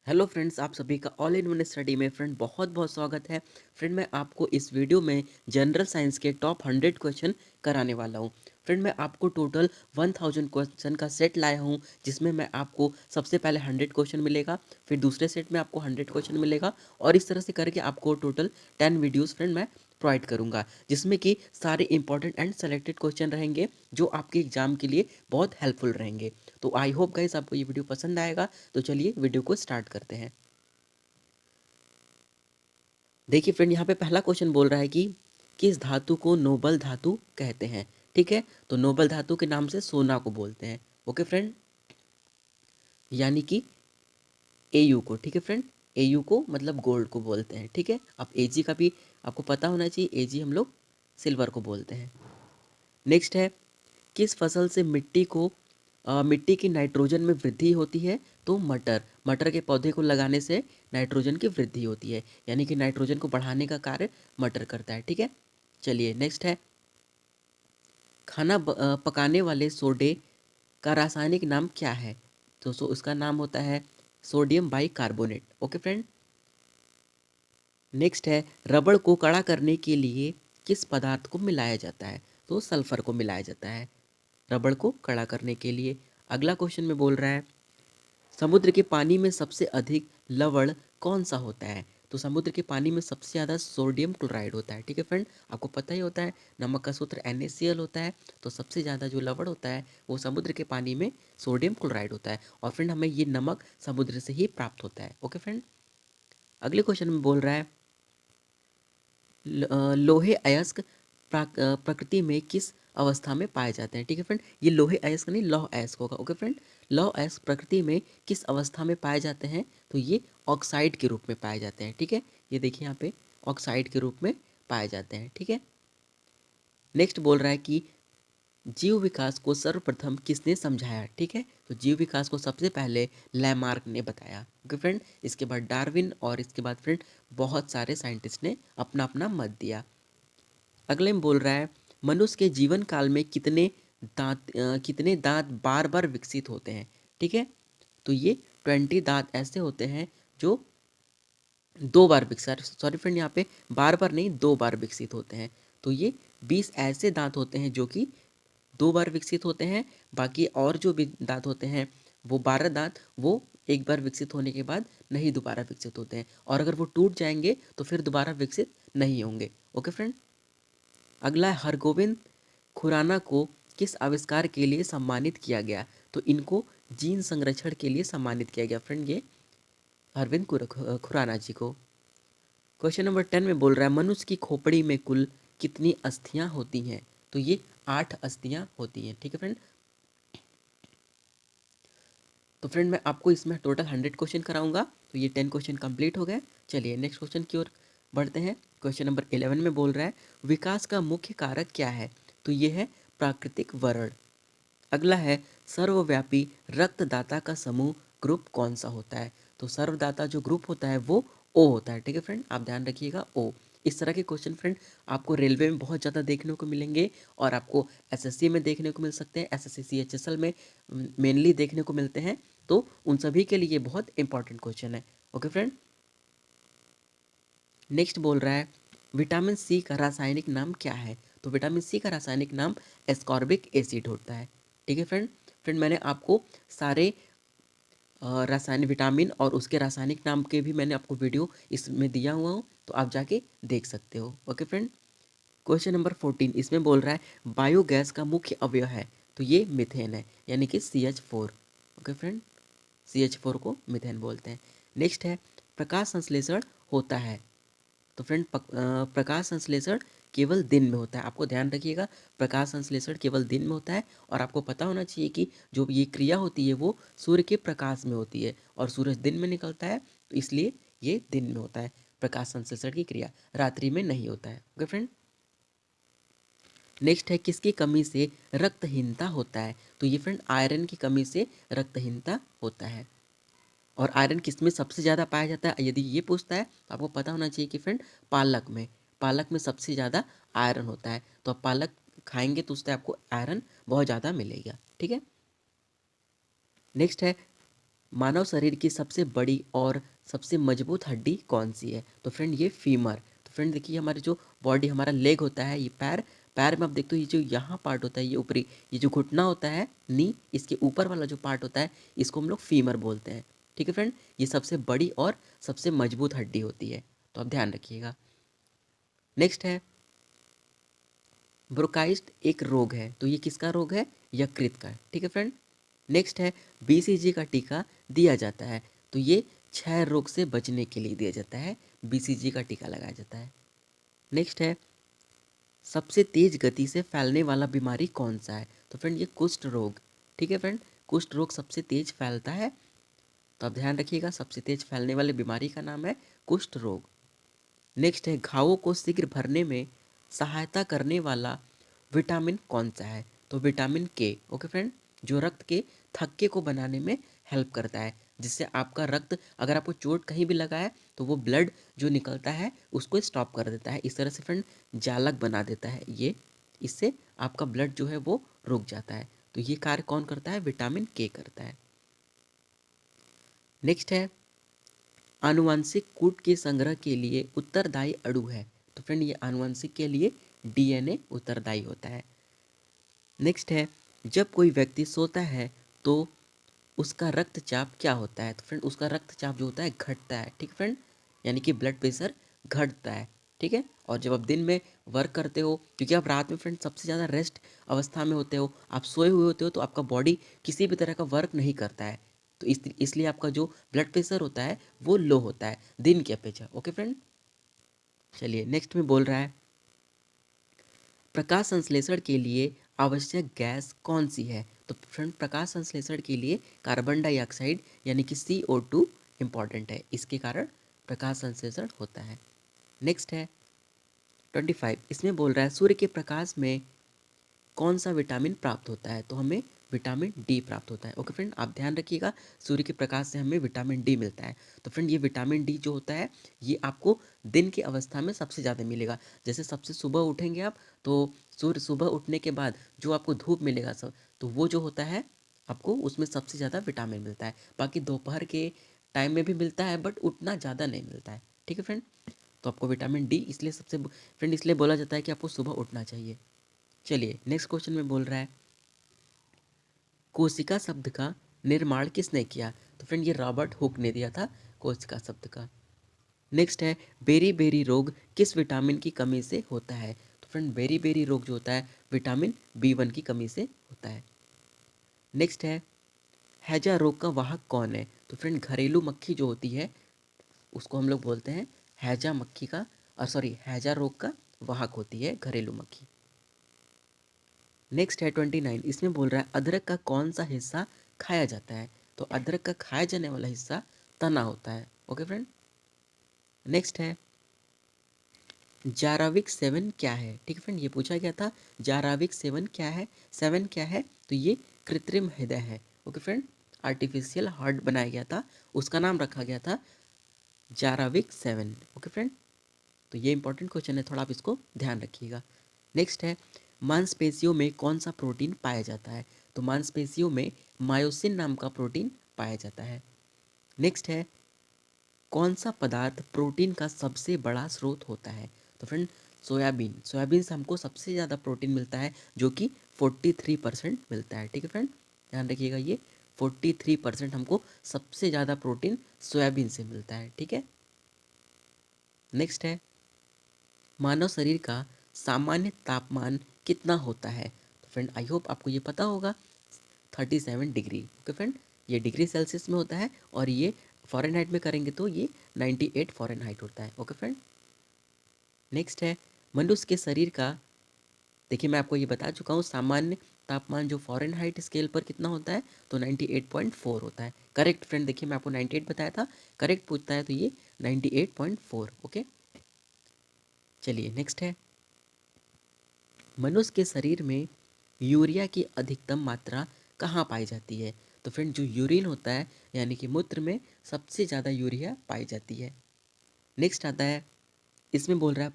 Hello friends, आप सभी का ऑल इन वन स्टडी में फ्रेंड बहुत बहुत स्वागत है। फ्रेंड, मैं आपको इस वीडियो में जनरल साइंस के टॉप 100 क्वेश्चन कराने वाला हूं। फ्रेंड, मैं आपको टोटल 1000 क्वेश्चन का सेट लाया हूं, जिसमें मैं आपको सबसे पहले 100 क्वेश्चन मिलेगा, फिर दूसरे सेट में आपको 100 क्वेश्चन मिलेगा और इस तरह से करके आपको टोटल 10 वीडियोज़ फ्रेंड मैं प्रोवाइड करूंगा, जिसमें कि सारे इंपॉर्टेंट एंड सेलेक्टेड क्वेश्चन रहेंगे जो आपके एग्जाम के लिए बहुत हेल्पफुल रहेंगे। तो आई होप गाइस आपको ये वीडियो पसंद आएगा। तो चलिए वीडियो को स्टार्ट करते हैं। देखिए फ्रेंड, यहाँ पे पहला क्वेश्चन बोल रहा है कि किस धातु को नोबल धातु कहते हैं। ठीक है, तो नोबल धातु के नाम से सोना को बोलते हैं। ओके फ्रेंड, यानी कि एयू को। ठीक है फ्रेंड, एयू को मतलब गोल्ड को बोलते हैं। ठीक है, अब एजी का भी आपको पता होना चाहिए, एजी हम लोग सिल्वर को बोलते हैं। नेक्स्ट है, किस फसल से मिट्टी की नाइट्रोजन में वृद्धि होती है। तो मटर, मटर के पौधे को लगाने से नाइट्रोजन की वृद्धि होती है, यानी कि नाइट्रोजन को बढ़ाने का कार्य मटर करता है। ठीक है, चलिए नेक्स्ट है, पकाने वाले सोडे का रासायनिक नाम क्या है। तो उसका नाम होता है sodium bicarbonate. Okay friend, next है, रबड़ को कड़ा करने के लिए किस पदार्थ को मिलाया जाता है। तो सल्फर को मिलाया जाता है रबड़ को कड़ा करने के लिए। अगला क्वेश्चन में बोल रहा है, समुद्र के पानी में सबसे अधिक लवण कौन सा होता है। तो समुद्र के पानी में सबसे ज़्यादा सोडियम क्लोराइड होता है। ठीक है फ्रेंड, आपको पता ही होता है नमक का सूत्र NaCl होता है। तो सबसे ज़्यादा जो लवण होता है वो समुद्र के पानी में सोडियम क्लोराइड होता है, और फ्रेंड हमें ये नमक समुद्र से ही प्राप्त होता है। ओके फ्रेंड, अगले क्वेश्चन में बोल रहा है, लोहे अयस्क प्रकृति में किस अवस्था में पाए जाते हैं। ठीक है फ्रेंड, ये लोहे अयस्क नहीं लौह अयस्क होगा। ओके फ्रेंड, लौह अयस्क प्रकृति में किस अवस्था में पाए जाते हैं। तो ये ऑक्साइड के रूप में पाए जाते हैं। ठीक है, ये देखिए यहाँ पे ऑक्साइड के रूप में पाए जाते हैं। ठीक है, नेक्स्ट बोल रहा है कि जीव विकास को सर्वप्रथम किसने समझाया। ठीक है, तो जीव विकास को सबसे पहले लैमार्क ने बताया। ओके फ्रेंड, इसके बाद डार्विन और इसके बाद फ्रेंड बहुत सारे साइंटिस्ट ने अपना अपना मत दिया। अगले में बोल रहा है, मनुष्य के जीवन काल में कितने दांत बार बार विकसित होते हैं। ठीक है, तो ये 20 दांत ऐसे होते हैं जो दो बार विकसित, सॉरी फ्रेंड यहाँ पे बार बार नहीं 2 बार विकसित होते हैं। तो ये 20 ऐसे दांत होते हैं जो कि 2 बार विकसित होते हैं। बाकी और जो भी दांत होते हैं वो 12 दांत वो एक बार विकसित होने के बाद नहीं दोबारा विकसित होते हैं, और अगर वो टूट जाएंगे तो फिर दोबारा विकसित नहीं होंगे। ओके फ्रेंड, अगला है, हरगोविंद खुराना को किस आविष्कार के लिए सम्मानित किया गया। तो इनको जीन संरक्षण के लिए सम्मानित किया गया फ्रेंड, ये अरविंद खुराना जी को। क्वेश्चन नंबर 10 में बोल रहा है, मनुष्य की खोपड़ी में कुल कितनी अस्थियां होती हैं। तो ये 8 अस्थियां होती हैं। ठीक है फ्रेंड, तो फ्रेंड मैं आपको इसमें टोटल 100 क्वेश्चन कराऊंगा, तो ये 10 क्वेश्चन कंप्लीट हो गए। चलिए नेक्स्ट क्वेश्चन की ओर बढ़ते हैं। क्वेश्चन नंबर 11 में बोल रहा है, विकास का मुख्य कारक क्या है। तो ये है प्राकृतिक वरण। अगला है, सर्वव्यापी रक्तदाता का समूह ग्रुप कौन सा होता है। तो सर्वदाता जो ग्रुप होता है वो ओ होता है। ठीक है फ्रेंड, आप ध्यान रखिएगा ओ। इस तरह के क्वेश्चन फ्रेंड आपको रेलवे में बहुत ज़्यादा देखने को मिलेंगे, और आपको SSC में देखने को मिल सकते हैं, SSC CHSL में मेनली देखने को मिलते हैं। तो उन सभी के लिए बहुत इंपॉर्टेंट क्वेश्चन है। ओके फ्रेंड, नेक्स्ट बोल रहा है, विटामिन सी का रासायनिक नाम क्या है। तो विटामिन सी का रासायनिक नाम एस्कॉर्बिक एसिड होता है। ठीक है फ्रेंड, मैंने आपको सारे रासायनिक विटामिन और उसके रासायनिक नाम के भी मैंने आपको वीडियो इसमें दिया हुआ हूँ, तो आप जाके देख सकते हो। ओके फ्रेंड, क्वेश्चन नंबर 14 इसमें बोल रहा है, बायोगैस का मुख्य अवयव है। तो ये मिथेन है, यानी कि CH4। ओके फ्रेंड, CH4 को मिथेन बोलते हैं। नेक्स्ट है, प्रकाश संश्लेषण होता है। तो फ्रेंड प्रकाश संश्लेषण केवल दिन में होता है। आपको ध्यान रखिएगा, प्रकाश संश्लेषण केवल दिन में होता है, और आपको पता होना चाहिए कि जो ये क्रिया होती है वो सूर्य के प्रकाश में होती है, और सूरज दिन में निकलता है, तो इसलिए ये दिन में होता है। प्रकाश संश्लेषण की क्रिया रात्रि में नहीं होता है। ओके फ्रेंड, नेक्स्ट है, किसकी कमी से रक्तहीनता होता है। तो ये फ्रेंड आयरन की कमी से रक्तहीनता होता है। और आयरन किस में सबसे ज़्यादा पाया जाता है, यदि ये पूछता है तो आपको पता होना चाहिए कि फ्रेंड पालक में सबसे ज़्यादा आयरन होता है। तो आप पालक खाएंगे तो उससे आपको आयरन बहुत ज़्यादा मिलेगा। ठीक है, नेक्स्ट है, मानव शरीर की सबसे बड़ी और सबसे मजबूत हड्डी कौन सी है? तो फ्रेंड ये फीमर। तो फ्रेंड देखिए हमारी जो बॉडी, हमारा लेग होता है, ये पैर, पैर में आप देखते हो ये जो यहाँ पार्ट होता है, ये ऊपरी, ये जो घुटना होता है, नी, इसके ऊपर वाला जो पार्ट होता है, इसको हम लोग फीमर बोलते हैं। ठीक है फ्रेंड, ये सबसे बड़ी और सबसे मजबूत हड्डी होती है, तो आप ध्यान रखिएगा। नेक्स्ट है, ब्रोंकाइटिस एक रोग है, तो ये किसका रोग है? यकृत का। ठीक है फ्रेंड। नेक्स्ट है, बीसीजी का टीका दिया जाता है, तो ये क्षय रोग से बचने के लिए दिया जाता है, बीसीजी का टीका लगाया जाता है। नेक्स्ट है, सबसे तेज गति से फैलने वाला बीमारी कौन सा है? तो फ्रेंड ये कुष्ठ रोग। ठीक है फ्रेंड, कुष्ठ रोग सबसे तेज फैलता है, तो आप ध्यान रखिएगा, सबसे तेज फैलने वाली बीमारी का नाम है कुष्ठ रोग। नेक्स्ट है, घावों को शीघ्र भरने में सहायता करने वाला विटामिन कौन सा है? तो विटामिन के। ओके फ्रेंड, जो रक्त के थक्के को बनाने में हेल्प करता है, जिससे आपका रक्त, अगर आपको चोट कहीं भी लगा है तो वो ब्लड जो निकलता है उसको स्टॉप कर देता है, इस तरह से फ्रेंड जालक बना देता है ये, इससे आपका ब्लड जो है वो रुक जाता है। तो ये कार्य कौन करता है? विटामिन के करता है। नेक्स्ट है, आनुवंशिक कूट के संग्रह के लिए उत्तरदायी अणु है, तो फ्रेंड ये आनुवंशिक के लिए डीएनए उत्तरदायी होता है। नेक्स्ट है, जब कोई व्यक्ति सोता है तो उसका रक्तचाप क्या होता है? तो फ्रेंड उसका रक्तचाप जो होता है घटता है। ठीक है फ्रेंड, यानी कि ब्लड प्रेशर घटता है। ठीक है, और जब आप दिन में वर्क करते हो, क्योंकि आप रात में फ्रेंड सबसे ज़्यादा रेस्ट अवस्था में होते हो, आप सोए हुए होते हो, तो आपका बॉडी किसी भी तरह का वर्क नहीं करता है, तो इसलिए आपका जो ब्लड प्रेशर होता है वो लो होता है दिन की अपेक्षा। ओके फ्रेंड, चलिए नेक्स्ट में बोल रहा है, प्रकाश संश्लेषण के लिए आवश्यक गैस कौन सी है? तो फ्रेंड प्रकाश संश्लेषण के लिए कार्बन डाइऑक्साइड यानी कि CO2 इम्पॉर्टेंट है, इसके कारण प्रकाश संश्लेषण होता है। नेक्स्ट है 25, इसमें बोल रहा है सूर्य के प्रकाश में कौन सा विटामिन प्राप्त होता है? तो हमें विटामिन डी प्राप्त होता है। ओके फ्रेंड, आप ध्यान रखिएगा, सूर्य के प्रकाश से हमें विटामिन डी मिलता है। तो फ्रेंड ये विटामिन डी जो होता है ये आपको दिन की अवस्था में सबसे ज़्यादा मिलेगा। जैसे सबसे सुबह उठेंगे आप, तो सूर्य सुबह उठने के बाद जो आपको धूप मिलेगा सब, तो वो जो होता है आपको उसमें सबसे ज़्यादा विटामिन मिलता है। बाकी दोपहर के टाइम में भी मिलता है, बट उतना ज़्यादा नहीं मिलता है। ठीक है फ्रेंड, तो आपको विटामिन डी इसलिए सबसे फ्रेंड इसलिए बोला जाता है कि आपको सुबह उठना चाहिए। चलिए नेक्स्ट क्वेश्चन में बोल रहा है, कोशिका शब्द का निर्माण किसने किया? तो फ्रेंड ये रॉबर्ट हुक ने दिया था कोशिका शब्द का। नेक्स्ट है, बेरी बेरी रोग किस विटामिन की कमी से होता है? तो फ्रेंड बेरी बेरी रोग जो होता है विटामिन B1 की कमी से होता है। नेक्स्ट है, हैजा रोग का वाहक कौन है? तो फ्रेंड घरेलू मक्खी जो होती है उसको हम लोग बोलते हैं हैजा मक्खी का, और सॉरी हैजा रोग का वाहक होती है घरेलू मक्खी। नेक्स्ट है 29, इसमें बोल रहा है अदरक का कौन सा हिस्सा खाया जाता है? तो अदरक का खाया जाने वाला हिस्सा तना होता है। ओके फ्रेंड, नेक्स्ट है, जाराविक 7 क्या है? ठीक है फ्रेंड, ये पूछा गया था जाराविक 7 क्या है, 7 क्या है? तो ये कृत्रिम हृदय है। ओके फ्रेंड, आर्टिफिशियल हार्ट बनाया गया था, उसका नाम रखा गया था जाराविक 7। ओके फ्रेंड, तो ये इंपॉर्टेंट क्वेश्चन है, थोड़ा आप इसको ध्यान रखिएगा। नेक्स्ट है, मांसपेशियों में कौन सा प्रोटीन पाया जाता है? तो मांसपेशियों में मायोसिन नाम का प्रोटीन पाया जाता है। नेक्स्ट है, कौन सा पदार्थ प्रोटीन का सबसे बड़ा स्रोत होता है? तो फ्रेंड सोयाबीन, सोयाबीन से हमको सबसे ज़्यादा प्रोटीन मिलता है, जो कि 43% मिलता है। ठीक है फ्रेंड, ध्यान रखिएगा, ये 43% हमको सबसे ज़्यादा प्रोटीन सोयाबीन से मिलता है। ठीक है, नेक्स्ट है, मानव शरीर का सामान्य तापमान कितना होता है? तो फ्रेंड आई होप आपको ये पता होगा, 37 डिग्री। ओके फ्रेंड, ये डिग्री सेल्सियस में होता है, और ये फ़ारेनहाइट में करेंगे तो ये 98 फ़ारेनहाइट होता है। ओके फ्रेंड, नेक्स्ट है, मनुष्य के शरीर का, देखिए मैं आपको ये बता चुका हूँ सामान्य तापमान जो फ़ारेनहाइट स्केल पर कितना होता है, तो 98.4 होता है। करेक्ट फ्रेंड, देखिए मैं आपको 98 बताया था, करेक्ट पूछता है तो ये 98.4। ओके, चलिए नेक्स्ट है, मनुष्य के शरीर में यूरिया की अधिकतम मात्रा कहाँ पाई जाती है? तो फ्रेंड जो यूरिन होता है यानी कि मूत्र में सबसे ज़्यादा यूरिया पाई जाती है। नेक्स्ट आता है, इसमें बोल रहा है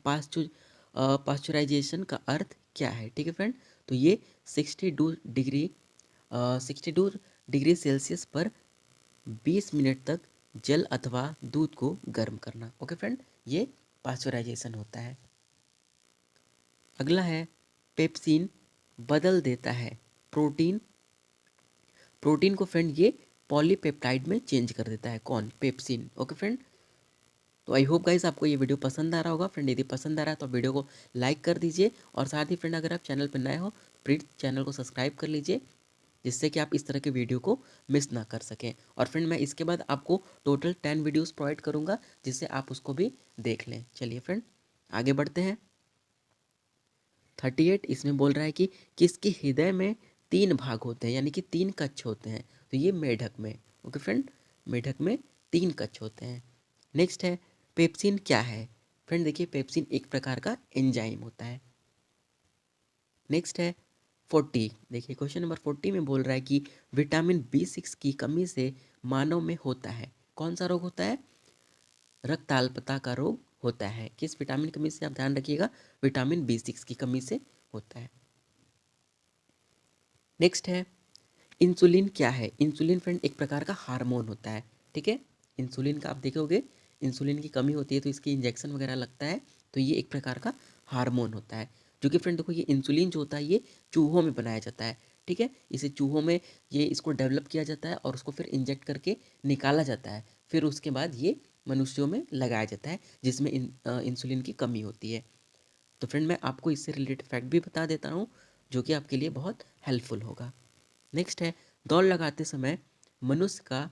पास्चुराइजेशन का अर्थ क्या है? ठीक है फ्रेंड, तो ये 62 डिग्री 62 डिग्री सेल्सियस पर 20 मिनट तक जल अथवा दूध को गर्म करना। ओके फ्रेंड, ये पास्चराइजेशन होता है। अगला है पेप्सिन बदल देता है प्रोटीन प्रोटीन को फ्रेंड ये पॉलीपेप्टाइड में चेंज कर देता है। कौन? पेप्सिन। ओके फ्रेंड, तो आई होप गाइस आपको ये वीडियो पसंद आ रहा होगा। फ्रेंड यदि पसंद आ रहा है तो वीडियो को लाइक कर दीजिए और साथ ही फ्रेंड अगर आप चैनल पर नए हो प्लीज़ चैनल को सब्सक्राइब कर लीजिए, जिससे कि आप इस तरह के वीडियो को मिस ना कर सकें। और फ्रेंड मैं इसके बाद आपको टोटल 10 वीडियोस प्रोवाइड करूंगा, जिससे आप उसको भी देख लें। चलिए फ्रेंड आगे बढ़ते हैं। 38 इसमें बोल रहा है कि किसके हृदय में 3 भाग होते हैं, यानी कि 3 कक्ष होते हैं। तो ये मेढक में। ओके फ्रेंड, मेढक में 3 कक्ष होते हैं। नेक्स्ट है पेप्सिन क्या है? फ्रेंड देखिए पेप्सिन एक प्रकार का एंजाइम होता है। नेक्स्ट है 40, देखिए क्वेश्चन नंबर 40 में बोल रहा है कि विटामिन B6 की कमी से मानव में होता है। कौन सा रोग होता है? रक्ताल्पता का रोग होता है। किस विटामिन की कमी से? आप ध्यान रखिएगा, विटामिन B6 की कमी से होता है। नेक्स्ट है इंसुलिन क्या है? इंसुलिन फ्रेंड एक प्रकार का हार्मोन होता है। ठीक है, इंसुलिन का आप देखोगे इंसुलिन की कमी होती है तो इसकी इंजेक्शन वगैरह लगता है, तो ये एक प्रकार का हार्मोन होता है। जो कि फ्रेंड देखो ये इंसुलिन जो होता है ये चूहों में बनाया जाता है। ठीक है, इसे चूहों में ये इसको डेवलप किया जाता है और उसको फिर इंजेक्ट करके निकाला जाता है। फिर उसके बाद ये मनुष्यों में लगाया जाता है जिसमें इंसुलिन की कमी होती है। तो फ्रेंड मैं आपको इससे रिलेटेड फैक्ट भी बता देता हूँ, जो कि आपके लिए बहुत हेल्पफुल होगा। नेक्स्ट है दौड़ लगाते समय मनुष्य का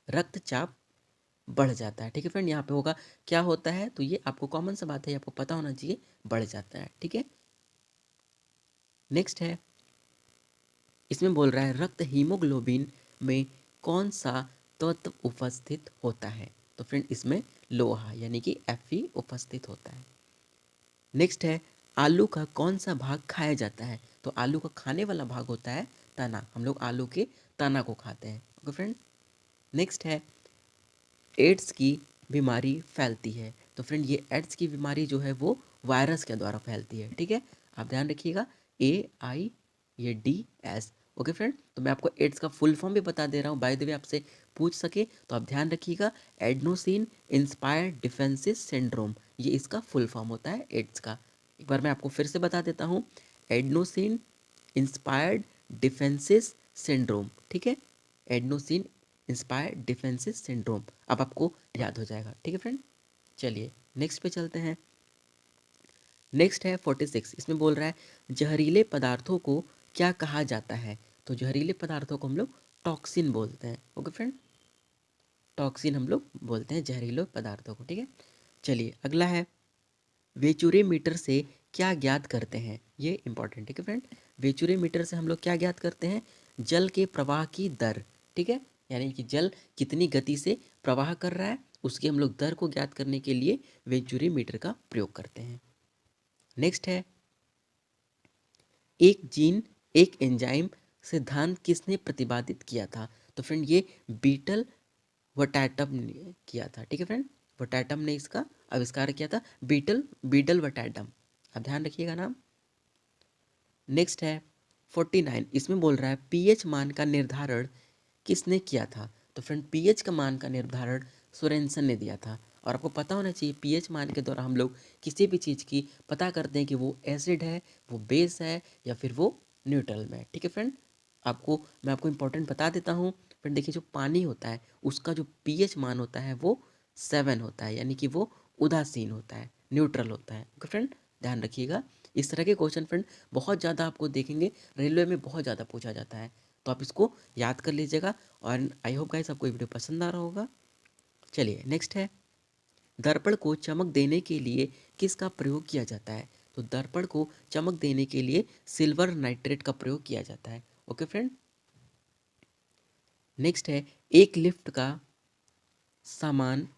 रक्तचाप बढ़ जाता है। ठीक है फ्रेंड, यहाँ पे होगा क्या होता है? तो ये आपको कॉमन सा बात है, ये आपको पता होना चाहिए, बढ़ जाता है। ठीक है, नेक्स्ट है इसमें बोल रहा है रक्त हीमोग्लोबिन में कौन सा तत्व उपस्थित होता है? तो फ्रेंड इसमें लोहा यानी कि Fe उपस्थित होता है। नेक्स्ट है आलू का कौन सा भाग खाया जाता है? तो आलू का खाने वाला भाग होता है तना। हम लोग आलू के तना को खाते हैं। ओके फ्रेंड, नेक्स्ट है एड्स की बीमारी फैलती है। तो फ्रेंड ये एड्स की बीमारी जो है वो वायरस के द्वारा फैलती है। ठीक है, आप ध्यान रखिएगा, AIDS। ओके फ्रेंड, तो मैं आपको एड्स का फुल फॉर्म भी बता दे रहा हूँ, बाय द वे आपसे पूछ सके तो आप ध्यान रखिएगा, एडनोसिन इंस्पायर्ड डिफेंसिस सिंड्रोम, ये इसका फुल फॉर्म होता है एड्स का। एक बार मैं आपको फिर से बता देता हूँ, एडनोसिन इंस्पायर्ड डिफेंसिस सिंड्रोम। ठीक है, एडनोसिन इंस्पायर्ड डिफेंसिस सिंड्रोम, अब आपको याद हो जाएगा। ठीक है फ्रेंड, चलिए नेक्स्ट पे चलते हैं। नेक्स्ट है 46, इसमें बोल रहा है जहरीले पदार्थों को क्या कहा जाता है? तो जहरीले पदार्थों को हम लोग टॉक्सिन बोलते हैं। ओके फ्रेंड, टॉक्सिन हम लोग बोलते हैं जहरीले पदार्थों को। ठीक है, चलिए अगला है वेचूरीमीटर से क्या ज्ञात करते हैं? ये इंपॉर्टेंट। ठीक है फ्रेंड, वेचूरीमीटर से हम लोग क्या ज्ञात करते हैं? जल के प्रवाह की दर। ठीक है, यानी कि जल कितनी गति से प्रवाह कर रहा है उसकी हम लोग दर को ज्ञात करने के लिए वेचूरीमीटर का प्रयोग करते हैं। नेक्स्ट है एक जीन एक एंजाइम सिद्धांत किसने प्रतिपादित किया था? तो फ्रेंड ये बीटल वटैटम ने किया था। ठीक है फ्रेंड, वटैटम ने इसका आविष्कार किया था, बीटल वटैटम, आप ध्यान रखिएगा नाम। नेक्स्ट है 49, इसमें बोल रहा है पीएच मान का निर्धारण किसने किया था? तो फ्रेंड पीएच का मान का निर्धारण सोरेनसन ने दिया था। और आपको पता होना चाहिए पीएच मान के द्वारा हम लोग किसी भी चीज़ की पता करते हैं कि वो एसिड है, वो बेस है, या फिर वो न्यूट्रल में है। ठीक है फ्रेंड, मैं आपको इंपॉर्टेंट बता देता हूँ। फ्रेंड देखिए जो पानी होता है उसका जो पीएच मान होता है वो 7 होता है, यानी कि वो उदासीन होता है, न्यूट्रल होता है। ओके फ्रेंड, ध्यान रखिएगा, इस तरह के क्वेश्चन फ्रेंड बहुत ज़्यादा आपको देखेंगे, रेलवे में बहुत ज़्यादा पूछा जाता है, तो आप इसको याद कर लीजिएगा। और आई होप गाइस आपको ये वीडियो पसंद आ रहा होगा। चलिए नेक्स्ट है दर्पण को चमक देने के लिए किसका प्रयोग किया जाता है? तो दर्पण को चमक देने के लिए सिल्वर नाइट्रेट का प्रयोग किया जाता है। ओके फ्रेंड, नेक्स्ट है एक लिफ्ट का सामान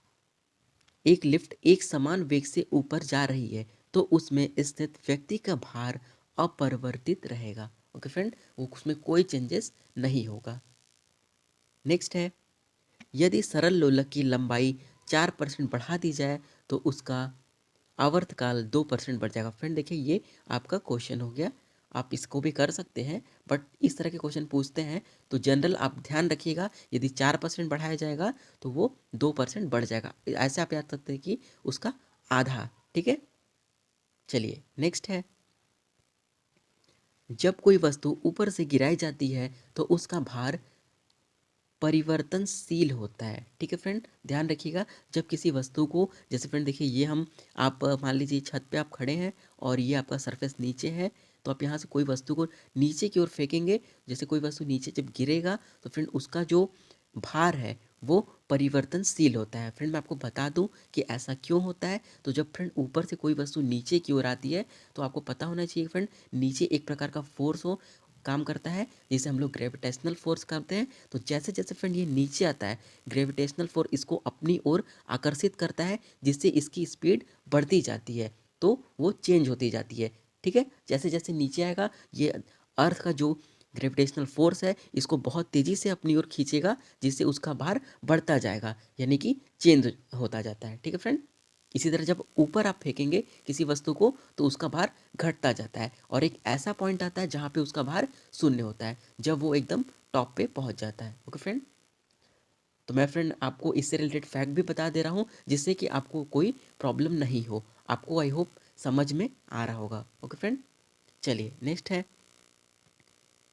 एक लिफ्ट एक समान वेग से ऊपर जा रही है तो उसमें स्थित व्यक्ति का भार अपरिवर्तित रहेगा। ओके फ्रेंड, वो उसमें कोई चेंजेस नहीं होगा। नेक्स्ट है यदि सरल लोलक की लंबाई 4% बढ़ा दी जाए तो उसका आवर्तकाल 2% बढ़ जाएगा। फ्रेंड देखिए ये आपका क्वेश्चन हो गया आप इसको भी कर सकते हैं, बट इस तरह के क्वेश्चन पूछते हैं तो जनरल आप ध्यान रखिएगा, यदि 4% बढ़ाया जाएगा तो वो 2% बढ़ जाएगा। ऐसे आप याद सकते हैं कि उसका आधा। ठीक है, चलिए नेक्स्ट है, जब कोई वस्तु ऊपर से गिराई जाती है तो उसका भार परिवर्तनशील होता है। ठीक है फ्रेंड, ध्यान रखिएगा, जब किसी वस्तु को, जैसे फ्रेंड देखिए ये हम आप मान लीजिए छत पे आप खड़े हैं और ये आपका सरफेस नीचे है, तो आप यहाँ से कोई वस्तु को नीचे की ओर फेंकेंगे, जैसे कोई वस्तु नीचे जब गिरेगा तो फ्रेंड उसका जो भार है वो परिवर्तनशील होता है। फ्रेंड मैं आपको बता दूं कि ऐसा क्यों होता है। तो जब फ्रेंड ऊपर से कोई वस्तु नीचे की ओर आती है तो आपको पता होना चाहिए फ्रेंड, नीचे एक प्रकार का फोर्स हो काम करता है जिसे हम लोग ग्रेविटेशनल फोर्स करते हैं। तो जैसे जैसे फ्रेंड ये नीचे आता है, ग्रेविटेशनल फोर्स इसको अपनी ओर आकर्षित करता है, जिससे इसकी स्पीड बढ़ती जाती है, तो वो चेंज होती जाती है। ठीक है, जैसे जैसे नीचे आएगा ये अर्थ का जो ग्रेविटेशनल फोर्स है इसको बहुत तेज़ी से अपनी ओर खींचेगा, जिससे उसका भार बढ़ता जाएगा, यानी कि चेंज होता जाता है। ठीक है फ्रेंड, इसी तरह जब ऊपर आप फेंकेंगे किसी वस्तु को तो उसका भार घटता जाता है, और एक ऐसा पॉइंट आता है जहाँ पे उसका भार शून्य होता है, जब वो एकदम टॉप पे पहुँच जाता है। ओके फ्रेंड, तो मैं फ्रेंड आपको इससे रिलेटेड फैक्ट भी बता दे रहा हूँ, जिससे कि आपको कोई प्रॉब्लम नहीं हो। आपको आई होप समझ में आ रहा होगा। ओके फ्रेंड, चलिए नेक्स्ट है,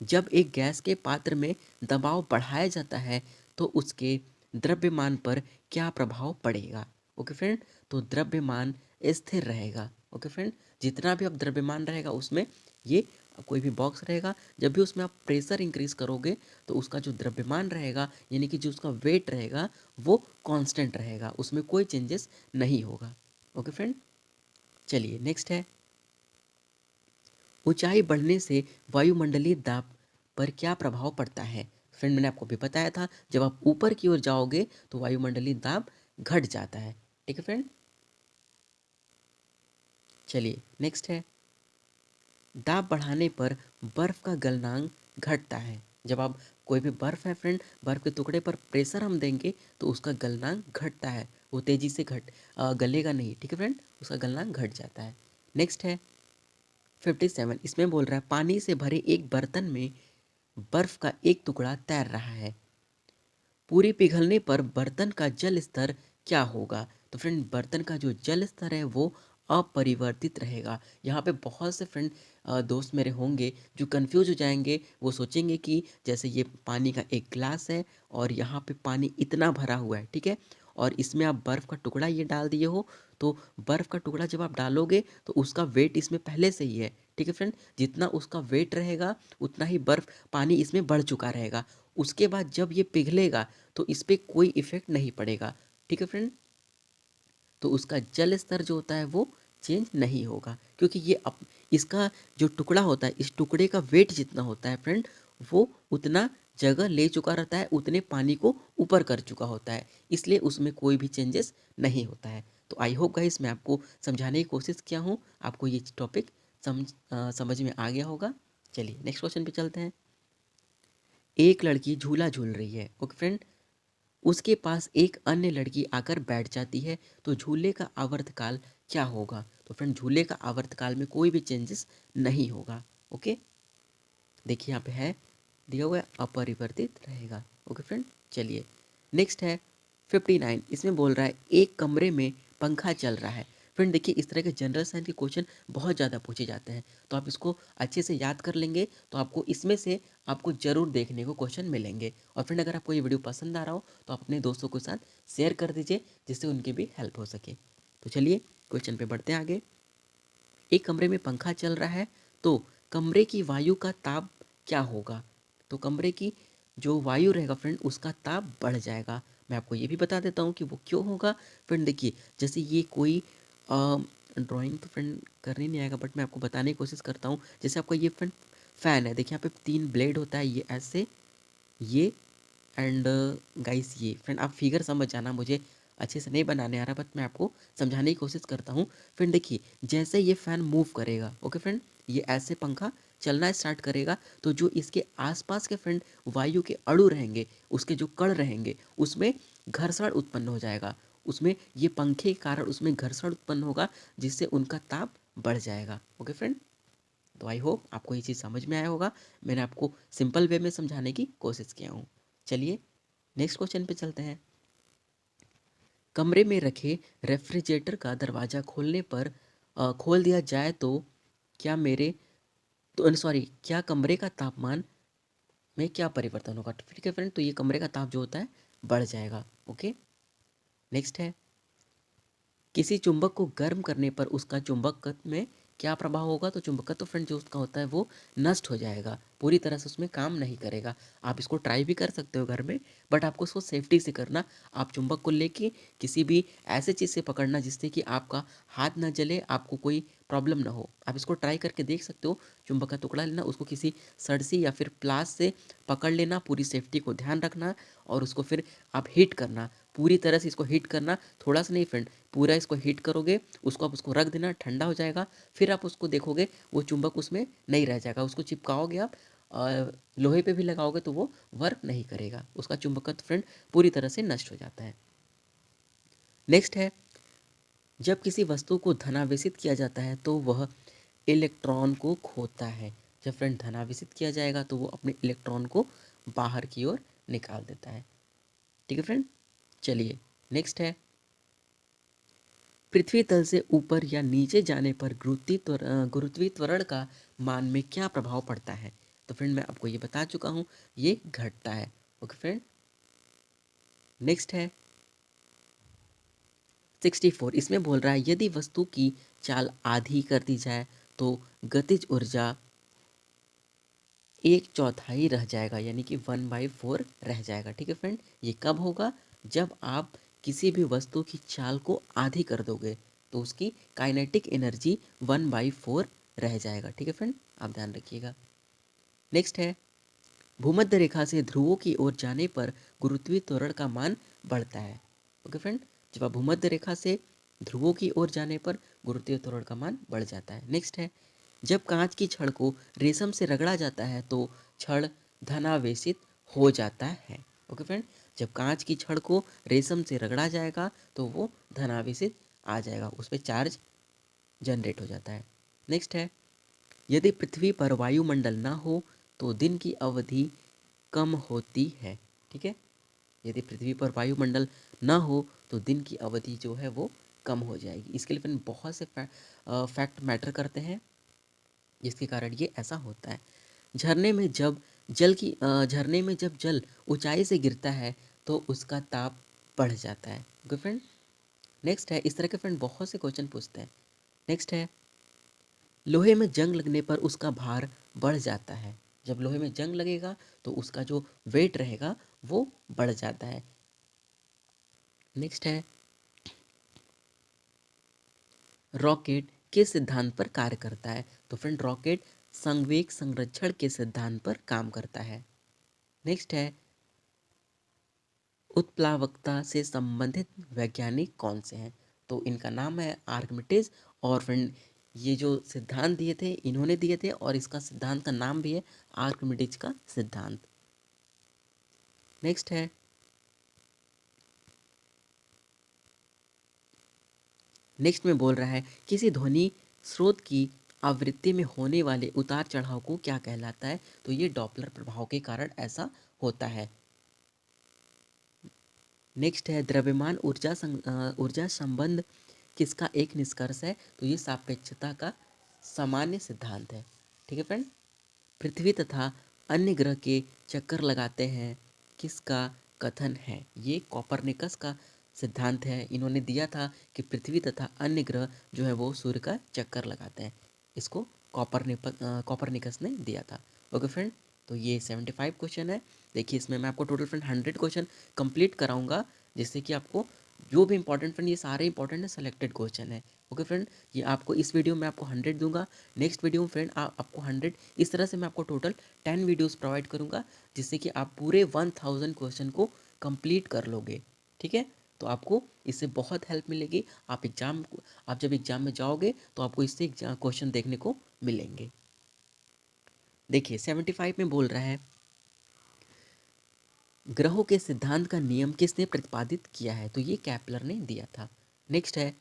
जब एक गैस के पात्र में दबाव बढ़ाया जाता है तो उसके द्रव्यमान पर क्या प्रभाव पड़ेगा। ओके फ्रेंड, तो द्रव्यमान स्थिर रहेगा। ओके फ्रेंड, जितना भी अब द्रव्यमान रहेगा उसमें, ये कोई भी बॉक्स रहेगा, जब भी उसमें आप प्रेशर इंक्रीज करोगे तो उसका जो द्रव्यमान रहेगा, यानी कि जो उसका वेट रहेगा, वो कांस्टेंट रहेगा, उसमें कोई चेंजेस नहीं होगा। ओके फ्रेंड, चलिए नेक्स्ट है, ऊंचाई बढ़ने से वायुमंडलीय दाब पर क्या प्रभाव पड़ता है। फ्रेंड मैंने आपको भी बताया था, जब आप ऊपर की ओर जाओगे तो वायुमंडलीय दाब घट जाता है। ठीक है फ्रेंड, चलिए नेक्स्ट है, दाब बढ़ाने पर बर्फ का गलनांक घटता है। जब आप कोई भी बर्फ है फ्रेंड, बर्फ के टुकड़े पर प्रेशर हम देंगे तो उसका गलनांक घटता है, वो तेजी से गलेगा नहीं। ठीक है फ्रेंड, उसका गलनांक घट जाता है। नेक्स्ट है 57, इसमें बोल रहा है, पानी से भरे एक बर्तन में बर्फ का एक टुकड़ा तैर रहा है, पूरी पिघलने पर बर्तन का जल स्तर क्या होगा। तो फ्रेंड बर्तन का जो जल स्तर है वो अपरिवर्तित रहेगा। यहाँ पे बहुत से फ्रेंड दोस्त मेरे होंगे जो कंफ्यूज हो जाएंगे, वो सोचेंगे कि जैसे ये पानी का एक ग्लास है और यहाँ पे पानी इतना भरा हुआ है, ठीक है, और इसमें आप बर्फ़ का टुकड़ा ये डाल दिए हो, तो बर्फ़ का टुकड़ा जब आप डालोगे तो उसका वेट इसमें पहले से ही है। ठीक है फ्रेंड, जितना उसका वेट रहेगा उतना ही बर्फ़ पानी इसमें बढ़ चुका रहेगा। उसके बाद जब ये पिघलेगा तो इस पे कोई इफ़ेक्ट नहीं पड़ेगा। ठीक है फ्रेंड, तो उसका जल स्तर जो होता है वो चेंज नहीं होगा, क्योंकि ये इसका जो टुकड़ा होता है, इस टुकड़े का वेट जितना होता है फ्रेंड, वो उतना जगह ले चुका रहता है, उतने पानी को ऊपर कर चुका होता है, इसलिए उसमें कोई भी चेंजेस नहीं होता है। तो आई होप गाइस मैं आपको समझाने की कोशिश किया हूँ, आपको ये टॉपिक समझ में आ गया होगा। चलिए नेक्स्ट क्वेश्चन पे चलते हैं। एक लड़की झूला झूल रही है। ओके फ्रेंड, उसके पास एक अन्य लड़की आकर बैठ जाती है, तो झूले का आवर्तकाल क्या होगा। तो फ्रेंड झूले का आवर्तकाल में कोई भी चेंजेस नहीं होगा। ओके, देखिए यहाँ पे है दिया हुआ है, अपरिवर्तित रहेगा। ओके फ्रेंड, चलिए नेक्स्ट है 59, इसमें बोल रहा है एक कमरे में पंखा चल रहा है। फ्रेंड देखिए इस तरह के जनरल साइंस के क्वेश्चन बहुत ज़्यादा पूछे जाते हैं, तो आप इसको अच्छे से याद कर लेंगे तो आपको इसमें से आपको ज़रूर देखने को क्वेश्चन मिलेंगे। और फ्रेंड अगर आपको ये वीडियो पसंद आ रहा हो तो आप अपने दोस्तों के साथ शेयर कर दीजिए, जिससे उनकी भी हेल्प हो सके। तो चलिए क्वेश्चन पे बढ़ते हैं आगे। एक कमरे में पंखा चल रहा है, तो कमरे की वायु का ताप क्या होगा। तो कमरे की जो वायु रहेगा फ्रेंड उसका ताप बढ़ जाएगा। मैं आपको ये भी बता देता हूँ कि वो क्यों होगा। फ्रेंड देखिए जैसे ये कोई ड्राइंग तो फ्रेंड करने नहीं आएगा, बट मैं आपको बताने की कोशिश करता हूँ। जैसे आपका ये फ्रेंड फ़ैन है, देखिए यहाँ पे 3 ब्लेड होता है, ये ऐसे, ये एंड गाइस ये। फ्रेंड आप फिगर समझ जाना, मुझे अच्छे से नहीं बनाने आ रहा, बट मैं आपको समझाने की कोशिश करता हूँ। फ्रेंड देखिए जैसे ये फ़ैन मूव करेगा, ओके फ्रेंड, ये ऐसे पंखा चलना स्टार्ट करेगा, तो जो इसके आसपास के फ्रेंड वायु के अणु रहेंगे, उसके जो कण रहेंगे, उसमें घर्षण उत्पन्न हो जाएगा, उसमें ये पंखे के कारण उसमें घर्षण उत्पन्न होगा, जिससे उनका ताप बढ़ जाएगा। ओके फ्रेंड, तो आई होप आपको ये चीज़ समझ में आया होगा। मैंने आपको सिंपल वे में समझाने की कोशिश किया हूँ। चलिए नेक्स्ट क्वेश्चन पे चलते हैं। कमरे में रखे रेफ्रिजरेटर का दरवाज़ा खोलने पर खोल दिया जाए तो क्या मेरे तो सॉरी क्या कमरे का तापमान में क्या परिवर्तन होगा? ठीक है फ्रेंड, तो ये कमरे का ताप जो होता है बढ़ जाएगा। ओके, नेक्स्ट है, किसी चुंबक को गर्म करने पर उसका चुंबकत्व में क्या प्रभाव होगा? तो चुंबकत्व फ्रेंड जो उसका होता है वो नष्ट हो जाएगा, पूरी तरह से उसमें काम नहीं करेगा। आप इसको ट्राई भी कर सकते हो घर में, बट आपको उसको सेफ्टी से करना। आप चुंबक को लेके किसी भी ऐसे चीज़ से पकड़ना जिससे कि आपका हाथ ना जले, आपको कोई प्रॉब्लम ना हो। आप इसको ट्राई करके देख सकते हो। चुंबक का टुकड़ा लेना, उसको किसी सड़सी या फिर प्लास से पकड़ लेना, पूरी सेफ्टी को ध्यान रखना और उसको फिर आप हीट करना, पूरी तरह से इसको हीट करना, थोड़ा सा नहीं फ्रेंड, पूरा इसको हीट करोगे, उसको आप उसको रख देना, ठंडा हो जाएगा, फिर आप उसको देखोगे वो चुंबक उसमें नहीं रह जाएगा। उसको चिपकाओगे आप लोहे पे भी लगाओगे तो वो वर्क नहीं करेगा, उसका चुंबकत्व फ्रेंड पूरी तरह से नष्ट हो जाता है। नेक्स्ट है, जब किसी वस्तु को धनावेशित किया जाता है तो वह इलेक्ट्रॉन को खोता है। जब फ्रेंड धनावेशित किया जाएगा तो वो अपने इलेक्ट्रॉन को बाहर की ओर निकाल देता है। ठीक है फ्रेंड, चलिए नेक्स्ट है, पृथ्वी तल से ऊपर या नीचे जाने पर गुरुत्वीय त्वरण का मान में क्या प्रभाव पड़ता है? तो फ्रेंड मैं आपको ये बता चुका हूँ, ये घटता है। ओके फ्रेंड, नेक्स्ट है 64। इसमें बोल रहा है यदि वस्तु की चाल आधी कर दी जाए तो गतिज ऊर्जा 1/4 रह जाएगा, यानी कि 1/4 रह जाएगा। ठीक है फ्रेंड, ये कब होगा? जब आप किसी भी वस्तु की चाल को आधी कर दोगे तो उसकी काइनेटिक एनर्जी 1/4 रह जाएगा। ठीक है फ्रेंड, आप ध्यान रखिएगा। नेक्स्ट है, भूमध्य रेखा से ध्रुवों की ओर जाने पर गुरुत्वीय त्वरण का मान बढ़ता है। ओके फ्रेंड, जब आप भूमध्य रेखा से ध्रुवों की ओर जाने पर गुरुत्वीय त्वरण का मान बढ़ जाता है। नेक्स्ट है, जब कांच की छड़ को रेशम से रगड़ा जाता है तो छड़ धनावेशित हो जाता है। ओके फ्रेंड, जब कांच की छड़ को रेशम से रगड़ा जाएगा तो वो धनावेशित आ जाएगा, उस पर चार्ज जनरेट हो जाता है। नेक्स्ट है, यदि पृथ्वी पर वायुमंडल ना हो तो दिन की अवधि कम होती है। ठीक है, यदि पृथ्वी पर वायुमंडल ना हो तो दिन की अवधि जो है वो कम हो जाएगी। इसके लिए फ्रेंड बहुत से फैक्ट मैटर करते हैं जिसके कारण ये ऐसा होता है। झरने में जब झरने में जब जल ऊंचाई से गिरता है तो उसका ताप बढ़ जाता है। ओके फ्रेंड, नेक्स्ट है, इस तरह के फ्रेंड बहुत से क्वेश्चन पूछते हैं। नेक्स्ट है, लोहे में जंग लगने पर उसका भार बढ़ जाता है। जब लोहे में जंग लगेगा तो उसका जो वेट रहेगा वो बढ़ जाता है। नेक्स्ट है, रॉकेट किस सिद्धांत पर कार्य करता है? तो फ्रेंड रॉकेट संवेग संरक्षण के सिद्धांत पर काम करता है। नेक्स्ट है, उत्प्लावकता से संबंधित वैज्ञानिक कौन से हैं? तो इनका नाम है आर्किमिडीज, और फ्रेंड ये जो सिद्धांत दिए थे इन्होंने दिए थे, और इसका सिद्धांत का नाम भी है आर्किमिडीज का सिद्धांत। नेक्स्ट है, नेक्स्ट में बोल रहा है किसी ध्वनि स्रोत की आवृत्ति में होने वाले उतार चढ़ाव को क्या कहलाता है? तो ये डॉपलर प्रभाव के कारण ऐसा होता है। नेक्स्ट है, द्रव्यमान ऊर्जा संबंध किसका एक निष्कर्ष है? तो ये सापेक्षता का सामान्य सिद्धांत है। ठीक है फ्रेंड, पृथ्वी तथा अन्य ग्रह के चक्कर लगाते हैं किसका कथन है? ये कॉपरनिकस का सिद्धांत है। इन्होंने दिया था कि पृथ्वी तथा अन्य ग्रह जो है वो सूर्य का चक्कर लगाते हैं। इसको कॉपरनिकस ने दिया था। ओके फ्रेंड, तो ये 75 क्वेश्चन है। देखिए इसमें मैं आपको टोटल फ्रेंड 100 क्वेश्चन कंप्लीट कराऊंगा, जिससे कि आपको जो भी इंपॉर्टेंट फ्रेंड, ये सारे इंपॉर्टेंट है, सेलेक्टेड क्वेश्चन है। ओके फ्रेंड, ये आपको इस वीडियो में आपको 100 दूंगा। नेक्स्ट वीडियो में फ्रेंड आपको 100, इस तरह से मैं आपको टोटल 10 वीडियोस प्रोवाइड करूंगा, जिससे कि आप पूरे 1000 क्वेश्चन को कंप्लीट कर लोगे। ठीक है, तो आपको इससे बहुत हेल्प मिलेगी। आप जब एग्जाम में जाओगे तो आपको इससे क्वेश्चन देखने को मिलेंगे। देखिए 75 में बोल रहा है ग्रहों के सिद्धांत का नियम किसने प्रतिपादित किया है? तो ये केपलर ने दिया था। नेक्स्ट है,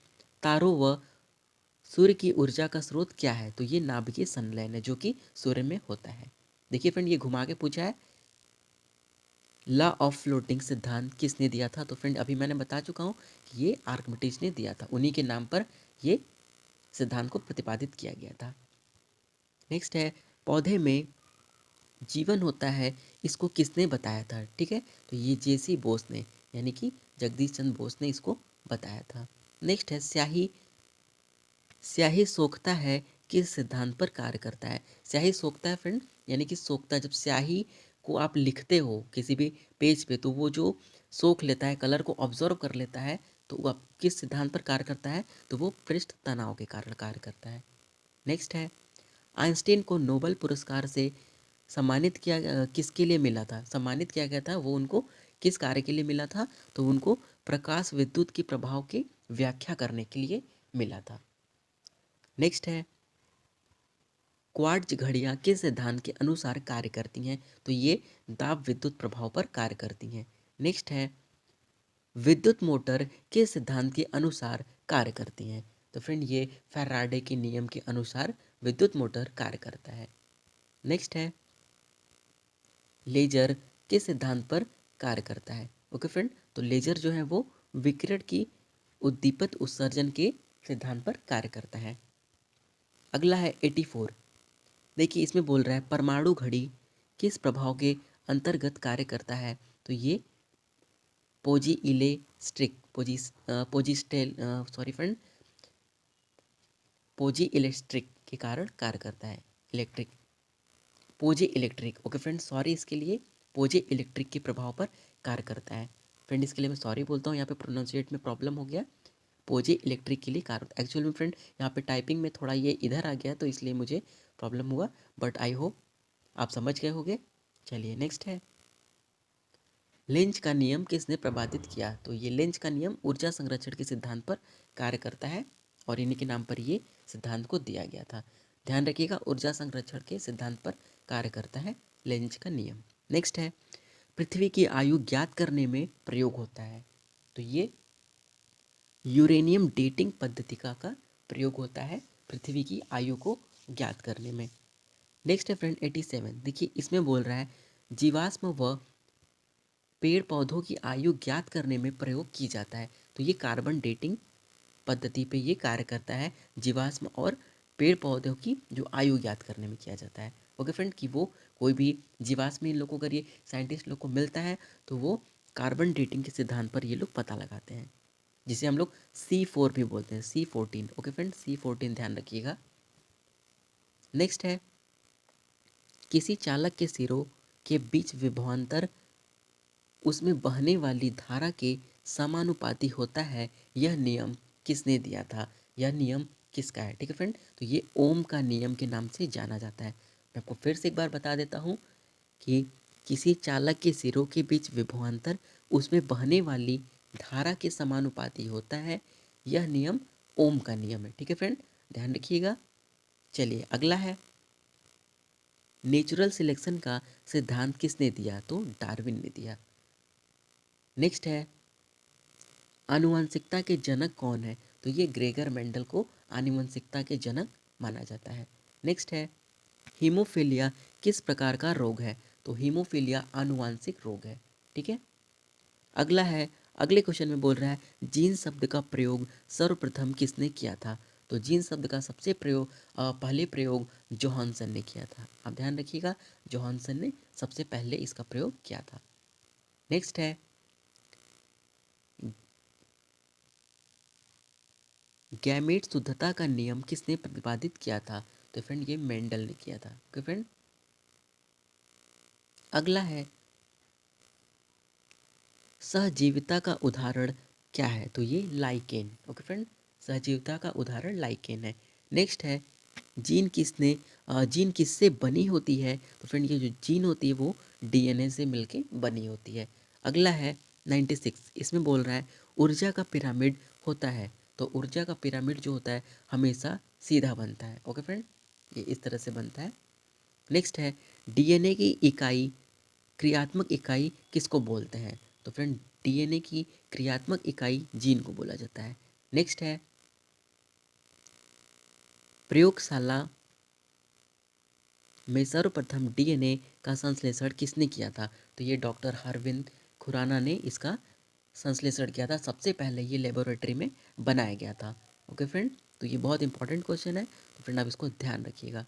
तारों व सूर्य की ऊर्जा का स्रोत क्या है? तो ये नाभिकीय संलयन है जो कि सूर्य में होता है। देखिए फ्रेंड, ये घुमा के पूछा है, लॉ ऑफ फ्लोटिंग सिद्धांत किसने दिया था? तो फ्रेंड अभी मैंने बता चुका हूँ कि ये आर्किमिडीज ने दिया था, उन्हीं के नाम पर ये सिद्धांत को प्रतिपादित किया गया था। नेक्स्ट है, पौधे में जीवन होता है, इसको किसने बताया था? ठीक है, तो ये जेसी बोस ने, यानी कि जगदीश चंद्र बोस ने इसको बताया था। नेक्स्ट है, स्याही स्याही सोखता है किस सिद्धांत पर कार्य करता है? स्याही सोखता है फ्रेंड, यानी कि सोखता है, जब स्याही को आप लिखते हो किसी भी पेज पे तो वो जो सोख लेता है, कलर को ऑब्जर्व कर लेता है, तो वो आप किस सिद्धांत पर कार्य करता है? तो वो पृष्ठ तनाव के कारण कार्य करता है। नेक्स्ट है, आइंस्टीन को नोबेल पुरस्कार से सम्मानित किसके लिए मिला था? सम्मानित किया गया था, वो उनको किस कार्य के लिए मिला था? तो उनको प्रकाश विद्युत की प्रभाव की व्याख्या करने के लिए मिला था। नेक्स्ट है, क्वार्ट्ज घड़ियाँ किस सिद्धांत के अनुसार कार्य करती हैं? तो ये दाब विद्युत प्रभाव पर कार्य करती हैं। नेक्स्ट है, विद्युत मोटर किस सिद्धांत के अनुसार कार्य करती हैं? तो फ्रेंड ये फैराडे के नियम के अनुसार विद्युत मोटर कार्य करता है। नेक्स्ट है, लेजर किस सिद्धांत पर कार्य करता है? ओके फ्रेंड, तो लेजर जो है वो विकिरण की उद्दीपित उत्सर्जन के सिद्धांत पर कार्य करता है। अगला है 84। देखिए इसमें बोल रहा है परमाणु घड़ी किस प्रभाव के अंतर्गत कार्य करता है? तो ये पोजी इलेक्ट्रिक पोजिस्टेल सॉरी फ्रेंड पोजी इलेक्ट्रिक के कारण कार्य करता है। Electric piezo electric, okay friend, sorry इसके लिए, पोजे इलेक्ट्रिक के प्रभाव पर कार्य करता है। फ्रेंड इसके लिए मैं सॉरी बोलता हूँ, यहाँ पे प्रोनाउंसिएट में प्रॉब्लम हो गया। पोजे इलेक्ट्रिक के लिए कार्य होता है। एक्चुअल में फ्रेंड यहाँ पे टाइपिंग में थोड़ा ये इधर आ गया तो इसलिए मुझे प्रॉब्लम हुआ, बट आई होप आप समझ गए होंगे। चलिए नेक्स्ट है, लेंज का नियम किसने प्रवर्तित किया? तो ये लेंज का नियम ऊर्जा संरक्षण के सिद्धांत पर कार्य करता है और इन्हीं के नाम पर ये सिद्धांत को दिया गया था। ध्यान रखिएगा, ऊर्जा संरक्षण के सिद्धांत पर कार्य करता है लेंज का नियम। नेक्स्ट है, पृथ्वी की आयु ज्ञात करने में प्रयोग होता है। तो ये यूरेनियम डेटिंग पद्धति का प्रयोग होता है पृथ्वी की आयु को ज्ञात करने में। नेक्स्ट है फ्रेंड 87। देखिए इसमें बोल रहा है जीवाश्म व पेड़ पौधों की आयु ज्ञात करने में प्रयोग की जाता है। तो ये कार्बन डेटिंग पद्धति पे ये कार्य करता है, जीवाश्म और पेड़ पौधों की जो आयु ज्ञात करने में किया जाता है। ओके फ्रेंड, कि वो कोई भी जीवाश्म इन लोगों को अगर ये साइंटिस्ट लोग को मिलता है तो वो कार्बन डेटिंग के सिद्धांत पर ये लोग पता लगाते हैं, जिसे हम लोग C4 भी बोलते हैं, C14। ओके फ्रेंड, C14 ध्यान रखिएगा। नेक्स्ट है, किसी चालक के सिरों के बीच विभवांतर उसमें बहने वाली धारा के समानुपाती होता है, यह नियम किसने दिया था? यह नियम किसका है? ठीक है फ्रेंड, तो ये ओम का नियम के नाम से जाना जाता है। मैं आपको फिर से एक बार बता देता हूँ कि किसी चालक के सिरों के बीच विभवांतर उसमें बहने वाली धारा के समानुपाती होता है, यह नियम ओम का नियम है। ठीक है फ्रेंड, ध्यान रखिएगा। चलिए अगला है, नेचुरल सिलेक्शन का सिद्धांत किसने दिया? तो डार्विन ने दिया। नेक्स्ट है, आनुवंशिकता के जनक कौन है? तो ये ग्रेगर मेंडल को आनुवंशिकता के जनक माना जाता है। नेक्स्ट है, हीमोफीलिया किस प्रकार का रोग है? तो हीमोफीलिया आनुवंशिक रोग है। ठीक है, अगला है, अगले क्वेश्चन में बोल रहा है जीन शब्द का प्रयोग सर्वप्रथम किसने किया था? तो जीन शब्द का सबसे पहले प्रयोग जोहानसन ने किया था। आप ध्यान रखिएगा, जोहानसन ने सबसे पहले इसका प्रयोग किया था। नेक्स्ट है, गैमेट शुद्धता का नियम किसने प्रतिपादित किया था? तो फ्रेंड ये मेंडल ने किया था। ओके फ्रेंड, अगला है, सहजीविता का उदाहरण क्या है? तो ये लाइकेन। ओके फ्रेंड, सहजीविता का उदाहरण लाइकेन है। नेक्स्ट है, जीन किससे बनी होती है? तो फ्रेंड ये जो जीन होती है वो डीएनए से मिलके बनी होती है। अगला है 96। इसमें बोल रहा है ऊर्जा का पिरामिड होता है। तो ऊर्जा का पिरामिड जो होता है हमेशा सीधा बनता है। ओके फ्रेंड, ये इस तरह से बनता है। नेक्स्ट है, डीएनए की इकाई क्रियात्मक इकाई किसको बोलते हैं? तो फ्रेंड डीएनए की क्रियात्मक इकाई जीन को बोला जाता है। नेक्स्ट है, प्रयोगशाला में सर्वप्रथम डीएनए का संश्लेषण किसने किया था? तो ये डॉक्टर अरविंद खुराना ने इसका संश्लेषण किया था। सबसे पहले ये लेबोरेटरी में बनाया गया था। ओके फ्रेंड, तो ये बहुत इंपॉर्टेंट क्वेश्चन है, तो फ्रेंड आप इसको ध्यान रखिएगा।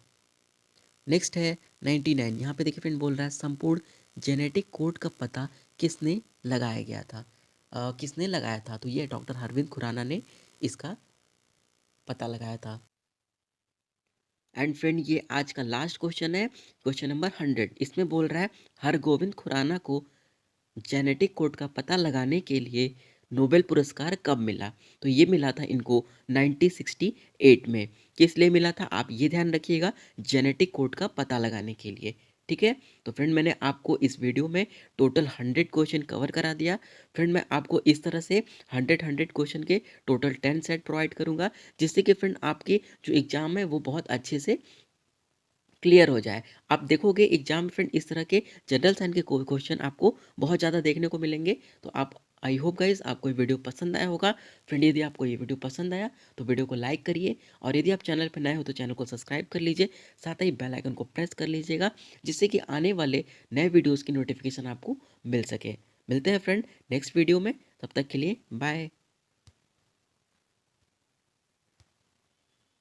नेक्स्ट है 99। यहाँ पे देखिए फ्रेंड बोल रहा है संपूर्ण जेनेटिक कोड का पता किसने लगाया गया था? किसने लगाया था? तो ये डॉक्टर अरविंद खुराना ने इसका पता लगाया था। एंड फ्रेंड ये आज का लास्ट क्वेश्चन है, क्वेश्चन नंबर 100। इसमें बोल रहा है हरगोविंद खुराना को जेनेटिक कोड का पता लगाने के लिए नोबेल पुरस्कार कब मिला? तो ये मिला था इनको 1968 में। किस लिए मिला था आप ये ध्यान रखिएगा, जेनेटिक कोड का पता लगाने के लिए। ठीक है, तो फ्रेंड मैंने आपको इस वीडियो में टोटल 100 क्वेश्चन कवर करा दिया। फ्रेंड मैं आपको इस तरह से 100 क्वेश्चन के टोटल 10 सेट प्रोवाइड करूंगा, जिससे कि फ्रेंड आपकी जो एग्जाम है वो बहुत अच्छे से क्लियर हो जाए। आप देखोगे एग्जाम में फ्रेंड इस तरह के जनरल साइंस के क्वेश्चन आपको बहुत ज़्यादा देखने को मिलेंगे। तो आप, आई होप गाइज आपको ये वीडियो पसंद आया होगा। फ्रेंड यदि आपको ये वीडियो पसंद आया तो वीडियो को लाइक करिए, और यदि आप चैनल पर नए हो तो चैनल को सब्सक्राइब कर लीजिए, साथ ही बेल आइकन को प्रेस कर लीजिएगा, जिससे कि आने वाले नए वीडियोज़ की नोटिफिकेशन आपको मिल सके। मिलते हैं फ्रेंड नेक्स्ट वीडियो में, तब तक के लिए बाय।